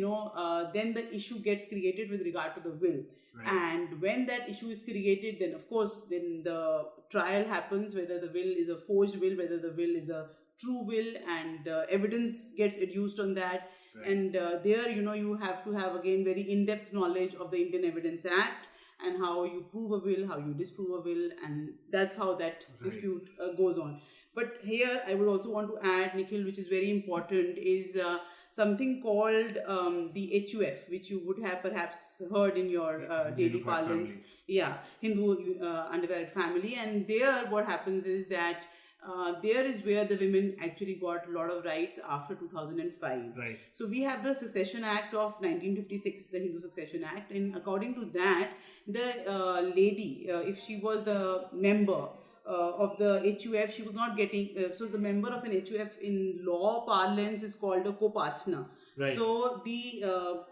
then the issue gets created with regard to the will. Right. And when that issue is created, then of course, then the trial happens, whether the will is a forged will, whether the will is a true will, and evidence gets adduced on that. Right. And there, you have to have again very in-depth knowledge of the Indian Evidence Act and how you prove a will, how you disprove a will, and that's how that dispute goes on. But here, I would also want to add, Nikhil, which is very important, is something called the HUF, which you would have perhaps heard in your daily Unified parlance. Family. Yeah, Hindu undivided family. And there, what happens is that there is where the women actually got a lot of rights after 2005. Right. So we have the Succession Act of 1956, the Hindu Succession Act, and according to that, the lady, if she was the member of the HUF, she was not getting, so the member of an HUF in law parlance is called a Kopasna. Right. So the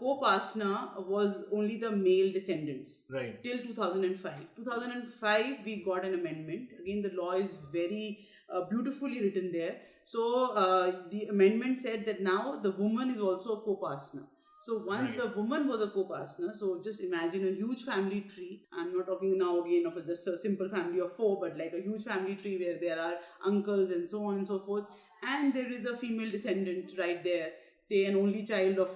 Kopasna was only the male descendants. Right. Till 2005. 2005, we got an amendment. Again, the law is very beautifully written there. So the amendment said that now the woman is also a Kopasna. So once the woman was a Kopasna, so just imagine a huge family tree. I'm not talking now again of just a simple family of 4, but like a huge family tree where there are uncles and so on and so forth. And there is a female descendant right there, say an only child of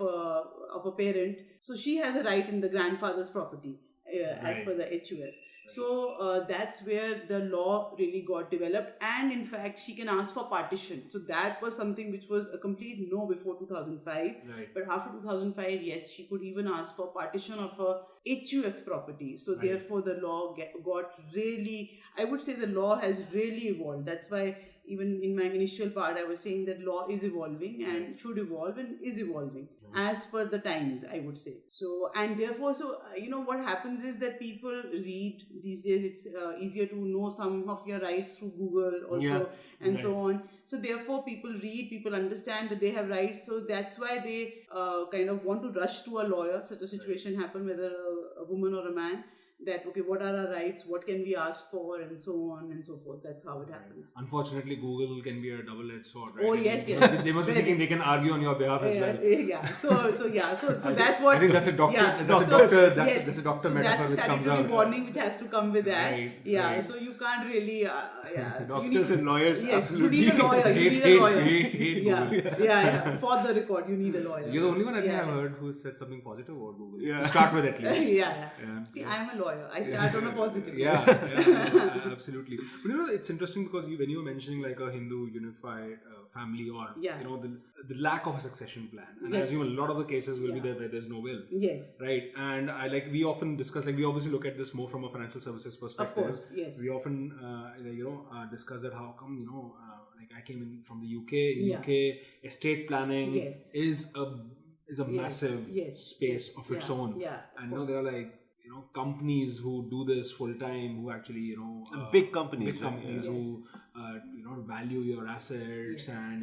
a parent. So she has a right in the grandfather's property as per the HUF. So that's where the law really got developed, and in fact she can ask for partition. So that was something which was a complete no before 2005. Right. But after 2005, yes, she could even ask for partition of a HUF property. So therefore the law got really, I would say the law has really evolved. That's why even in my initial part, I was saying that law is evolving and should evolve and is evolving as per the times, I would say. So, and therefore, so, what happens is that people read these days, it's easier to know some of your rights through Google also and so on. So therefore, people read, people understand that they have rights. So that's why they kind of want to rush to a lawyer. Such a situation happen, whether a woman or a man, that okay, what are our rights, what can we ask for, and so on and so forth. That's how it happens. Unfortunately, Google can be a double-edged sword, right? Oh, yes, yes. They must be thinking they can argue on your behalf as well. Yeah. So that's what I think that's a doctor. Yeah. That's a So, doctor. yes. That's a doctor So metaphor that's which a comes statutory out. warning which has to come with that. Right, Yeah. right. So you can't really. So you Doctors and lawyers, yes, absolutely. you need a lawyer. You need a lawyer. hate Yeah. Google. Yeah. For the record, you need a lawyer. You're the only one I think Yeah. I've heard who said something positive about Google. Yeah. To start with, at least. Yeah. Yeah. See, I'm a lawyer. I start on a positive. Yeah, absolutely. But it's interesting because when you were mentioning like a Hindu unified family or the lack of a succession plan, and I assume a lot of the cases will be there where there's no will. Yes. Right, and we often discuss, we obviously look at this more from a financial services perspective. Of course, yes. We often discuss that how come I came in from the UK. In UK, estate planning is a massive space of its own. Yeah, and there are companies who do this full time, who actually big companies who value your assets and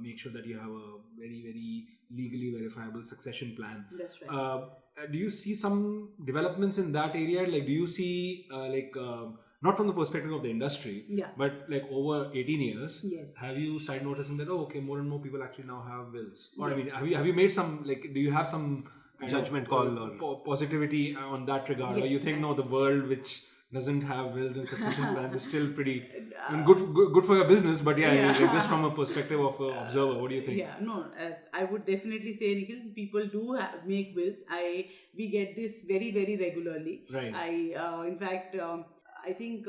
make sure that you have a very, very legally verifiable succession plan. That's right. Do you see some developments in that area? Do you see not from the perspective of the industry, but over 18 years, have you started noticing that more and more people actually now have wills? Or have you made some do you have some judgment call or positivity on that regard, or you think no, the world which doesn't have wills and succession plans is still pretty good for your business, but just from a perspective of an observer, what do you think? I would definitely say, Nikhil, people do make wills. We get this very, very regularly. Right. In fact, I think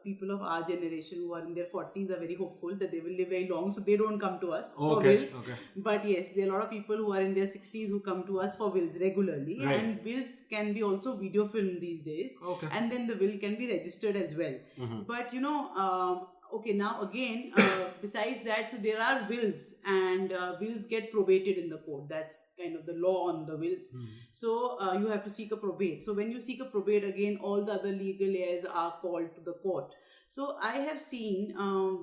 people of our generation who are in their 40s are very hopeful that they will live very long, so they don't come to us for wills. Okay. But yes, there are a lot of people who are in their 60s who come to us for wills regularly. Right. And wills can be also video filmed these days. Okay. And then the will can be registered as well. Mm-hmm. But okay, now again, besides that, so there are wills, and wills get probated in the court. That's kind of the law on the wills. So you have to seek a probate. So when you seek a probate, again, all the other legal heirs are called to the court. So I have seen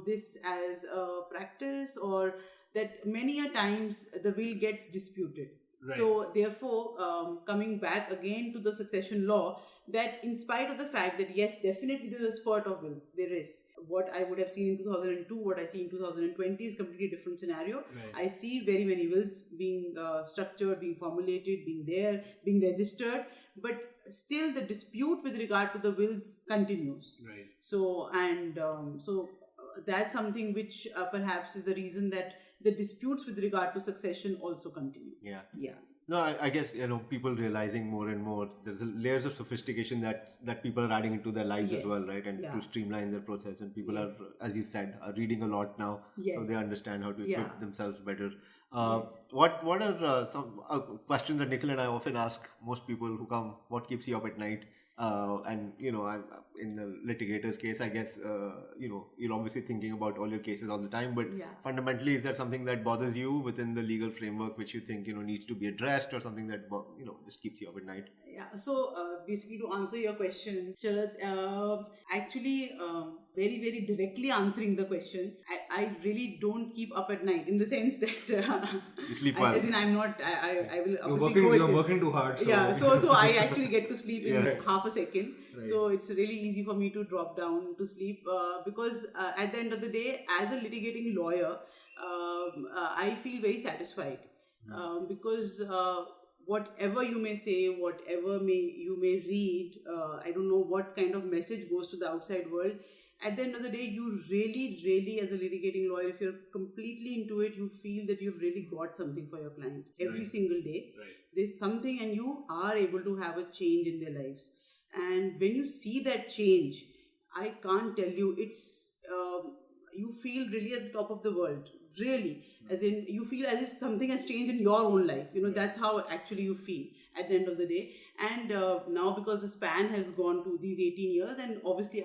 this as a practice, or that many a times the will gets disputed. Right. So therefore, coming back again to the succession law, that in spite of the fact that yes, definitely there is a spurt of wills, there is. What I would have seen in 2002, what I see in 2020 is completely different scenario. Right. I see very many wills being structured, being formulated, being there, being registered, but still the dispute with regard to the wills continues. Right. So that's something which perhaps is the reason that the disputes with regard to succession also continue. Yeah. Yeah. No, I guess, people realizing more and more there's layers of sophistication that people are adding into their lives as well, right? And to streamline their process, and people are, as you said, are reading a lot now, so they understand how to equip themselves better. What are some questions that Nikhil and I often ask most people who come? What keeps you up at night? And I'm in the litigator's case, I guess, you're obviously thinking about all your cases all the time, but fundamentally, is there something that bothers you within the legal framework which you think needs to be addressed, or something that just keeps you up at night? Yeah. So basically, to answer your question, Sharad, actually, very, very directly answering the question, I really don't keep up at night, in the sense that you sleep well. As in, I'm not. I will obviously you're working too hard. So. Yeah. So I actually get to sleep in half a second. Right. So it's really easy for me to drop down to sleep because at the end of the day, as a litigating lawyer, I feel very satisfied because whatever you may say, whatever you may read, I don't know what kind of message goes to the outside world. At the end of the day, you really, really, as a litigating lawyer, if you're completely into it, you feel that you've really got something for your client every single day. Right. There's something, and you are able to have a change in their lives. And when you see that change, I can't tell you, it's you feel really at the top of the world, really. As in, you feel as if something has changed in your own life. That's how actually you feel at the end of the day. And now, because the span has gone to these 18 years, and obviously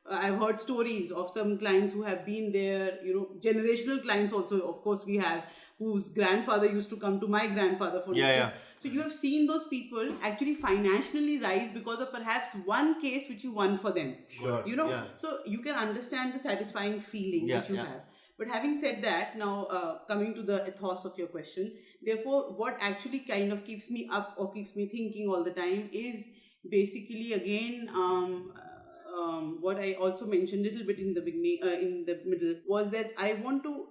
I've heard stories of some clients who have been there, generational clients also, of course, we have, whose grandfather used to come to my grandfather, for instance. So you have seen those people actually financially rise because of perhaps one case which you won for them. Sure. So you can understand the satisfying feeling which you have. But having said that, now coming to the ethos of your question, therefore, what actually kind of keeps me up or keeps me thinking all the time is basically, again, what I also mentioned a little bit in the beginning, in the middle, was that I want to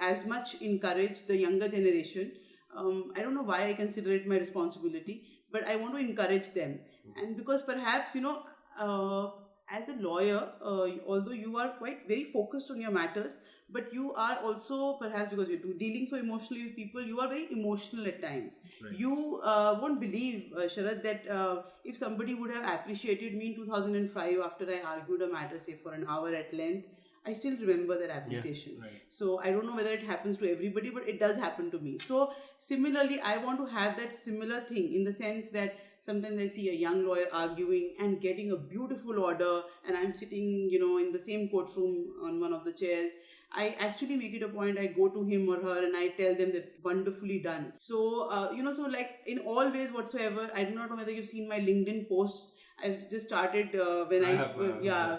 as much encourage the younger generation. I don't know why I consider it my responsibility, but I want to encourage them. And because perhaps, as a lawyer, although you are quite very focused on your matters, but you are also, perhaps because you're dealing so emotionally with people, you are very emotional at times. Right. You won't believe, Sharad, that if somebody would have appreciated me in 2005 after I argued a matter, say, for an hour at length, I still remember that appreciation. Yeah. Right. So I don't know whether it happens to everybody, but it does happen to me. So similarly, I want to have that similar thing, in the sense that sometimes I see a young lawyer arguing and getting a beautiful order, and I'm sitting, in the same courtroom on one of the chairs. I actually make it a point, I go to him or her and I tell them that wonderfully done. So, so like in all ways whatsoever, I do not know whether you've seen my LinkedIn posts. I've just started when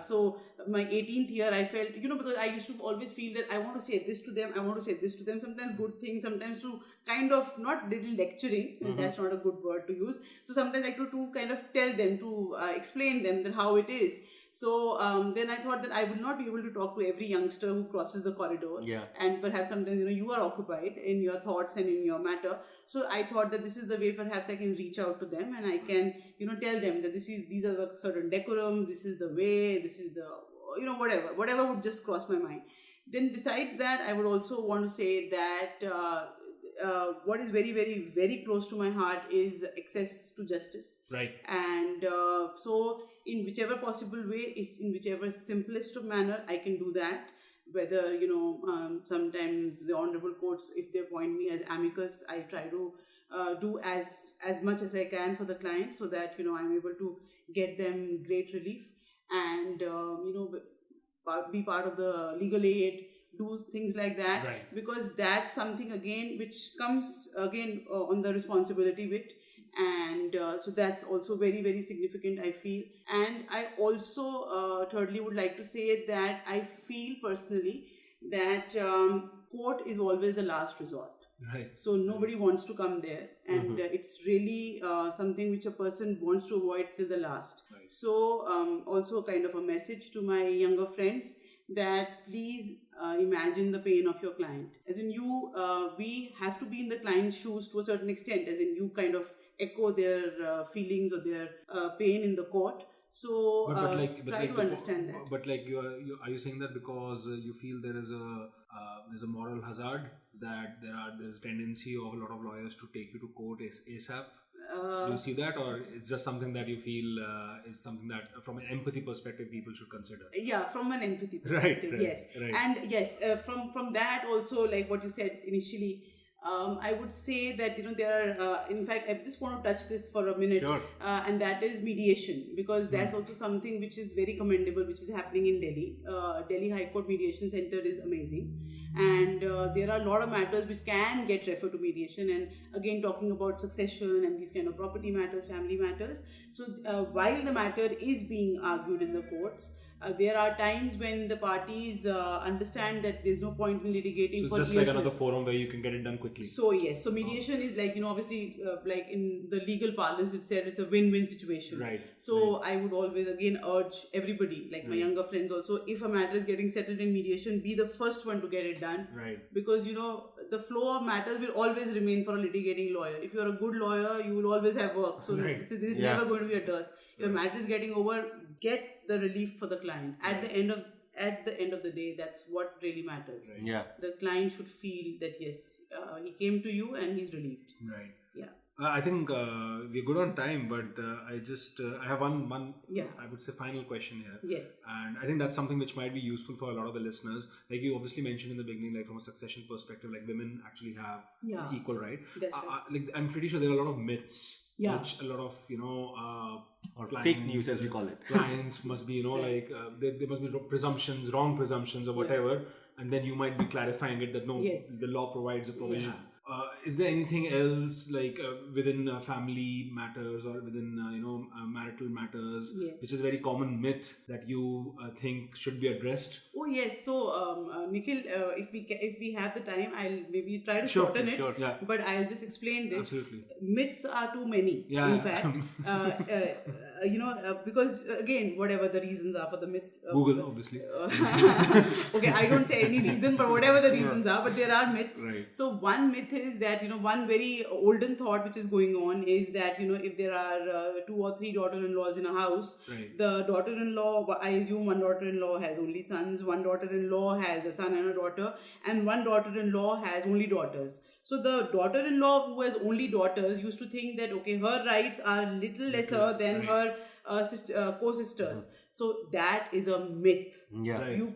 so my 18th year, I felt, because I used to always feel that I want to say this to them, sometimes good things, sometimes to kind of, not little lecturing, that's not a good word to use. So sometimes I like to kind of tell them, to explain them that how it is. So then I thought that I would not be able to talk to every youngster who crosses the corridor. Yeah. And perhaps sometimes, you are occupied in your thoughts and in your matter. So I thought that this is the way perhaps I can reach out to them, and I can, tell them that these are the certain decorums, this is the way, this is the, whatever would just cross my mind. Then besides that, I would also want to say that what is very, very, very close to my heart is access to justice. Right. And so in whichever possible way, in whichever simplest of manner, I can do that. Whether, sometimes the honorable courts, if they appoint me as amicus, I try to do as much as I can for the client, so that, I'm able to get them great relief. And, be part of the legal aid, do things like that, Right. because that's something again which comes again on the responsibility bit. And so that's also very, very significant, I feel. And I also thirdly would like to say that I feel personally that court is always the last resort. Right. So nobody wants to come there, and it's really something which a person wants to avoid till the last. Right. So also kind of a message to my younger friends that please imagine the pain of your client. As in we have to be in the client's shoes to a certain extent, as in you kind of echo their feelings or their pain in the court. So try to understand that. But like are you saying that because you feel there's a moral hazard, that there's a tendency of a lot of lawyers to take you to court ASAP? Do you see that, or it's just something that you feel is something that from an empathy perspective people should consider? Yeah, from an empathy perspective, Right, yes. right. And yes, from that also, like what you said initially, I would say that there are in fact I just want to touch this for a minute. Sure. And that is mediation, because that's also something which is very commendable, which is happening in Delhi. Delhi High Court Mediation Center is amazing, and there are a lot of matters which can get referred to mediation, and again talking about succession and these kind of property matters, family matters. So while the matter is being argued in the courts, there are times when the parties understand that there's no point in litigating. So for it's just like another forum where you can get it done quickly. So yes, so mediation is like, obviously like in the legal parlance it said it's a win-win situation. Right. So I would always again urge everybody, like my younger friends also, if a matter is getting settled in mediation, be the first one to get it done. Right. Because the flow of matters will always remain for a litigating lawyer. If you're a good lawyer, you will always have work. So Right. there's never going to be a dearth. If a matter is getting over, get the relief for the client. At the end of the day, that's what really matters. Right. Yeah. The client should feel that yes, he came to you and he's relieved. Right. Yeah. I think we're good on time, but I have one Yeah. I would say final question here. Yes. And I think that's something which might be useful for a lot of the listeners. Like you obviously mentioned in the beginning, like from a succession perspective, like women actually have Yeah. equal right. That's right. Like I'm pretty sure there are a lot of myths, Yeah. which a lot of Or clients, fake news, as we call it. clients must be like there must be presumptions, wrong presumptions or whatever, and then you might be clarifying it that no, Yes. the law provides a provision. Yeah. Is there anything else like within family matters or within marital matters, Yes. which is a very common myth that you think should be addressed? Oh yes. So Nikhil, if we have the time, I'll maybe try to Sure, shorten it. sure, yeah. But I'll just explain this. Absolutely. Myths are too many. Yeah. In fact, because again, whatever the reasons are for the myths. Google, obviously. Okay, I don't say any reason, but whatever the reasons are, but there are myths. Right. So one myth is that one very olden thought which is going on is that if there are 2 or 3 daughter-in-laws in a house, Right. the daughter-in-law, I assume one daughter-in-law has only sons, one daughter-in-law has a son and a daughter, and one daughter-in-law has only daughters. So the daughter-in-law who has only daughters used to think that okay, her rights are little lesser than right. her co-sisters. So that is a myth. Yeah. Right. You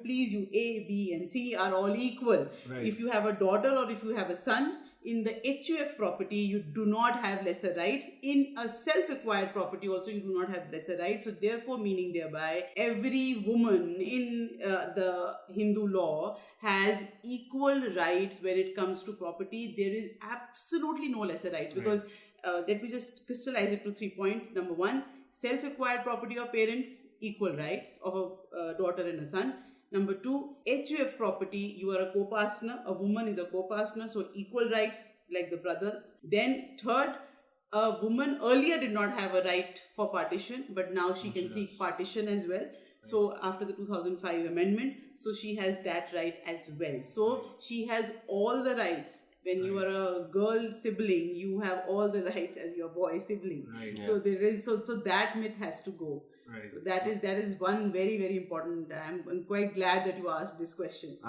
A, B and C are all equal. Right. If you have a daughter or if you have a son, in the HUF property, you do not have lesser rights. In a self-acquired property also, you do not have lesser rights. So therefore, meaning thereby, every woman in the Hindu law has equal rights when it comes to property. There is absolutely no lesser rights because let me just crystallize it to 3 points. Number 1, self-acquired property of parents, equal rights of a daughter and a son. Number 2, HUF property, you are a co-partner, a woman is a co-partner, so equal rights like the brothers. Then third, a woman earlier did not have a right for partition, but now she can seek partition as well. So after the 2005 amendment, so she has that right as well. So she has all the rights. When you are a girl sibling, you have all the rights as your boy sibling. Right. So there is so that myth has to go. Right. So that is one very, very important. I'm quite glad that you asked this question.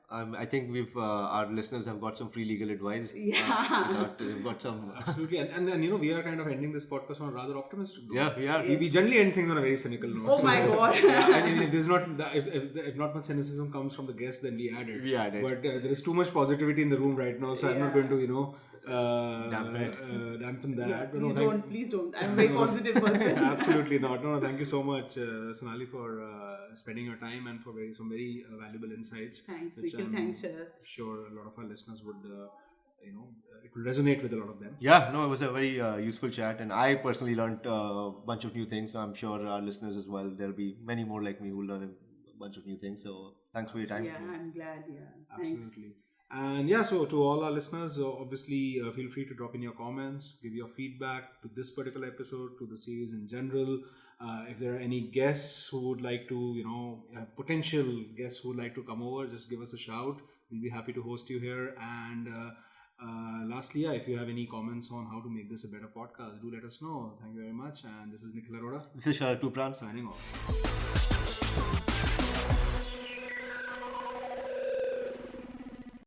I think we've our listeners have got some free legal advice. Yeah. We've got some. Absolutely, and we are kind of ending this podcast on a rather optimistic note. Yeah, we are. We generally end things on a very cynical note. Oh my God. I mean, if there's not if not much cynicism comes from the guests, then we add it. We add it. But there is too much positivity in the room right now, so I'm not going to dampen that. Yeah, But no, please don't. I'm a very positive person. Absolutely not. No, thank you so much, Sonali, for spending your time and for some very valuable insights. Thanks, which Nikhil. I'm Thanks, Sharat. sure a lot of our listeners would, it will resonate with a lot of them. Yeah, no, it was a very useful chat, and I personally learned a bunch of new things. So I'm sure our listeners as well. There'll be many more like me who learn a bunch of new things. So thanks for your time. Yeah, I'm glad. Yeah, Absolutely. thanks. And yeah, so to all our listeners, obviously feel free to drop in your comments, give your feedback to this particular episode, to the series in general. If there are any guests who would like to, potential guests who would like to come over, just give us a shout. We'll be happy to host you here. And lastly, if you have any comments on how to make this a better podcast, do let us know. Thank you very much. And this is Nikhil Arora. This is Sharat Tupran signing off.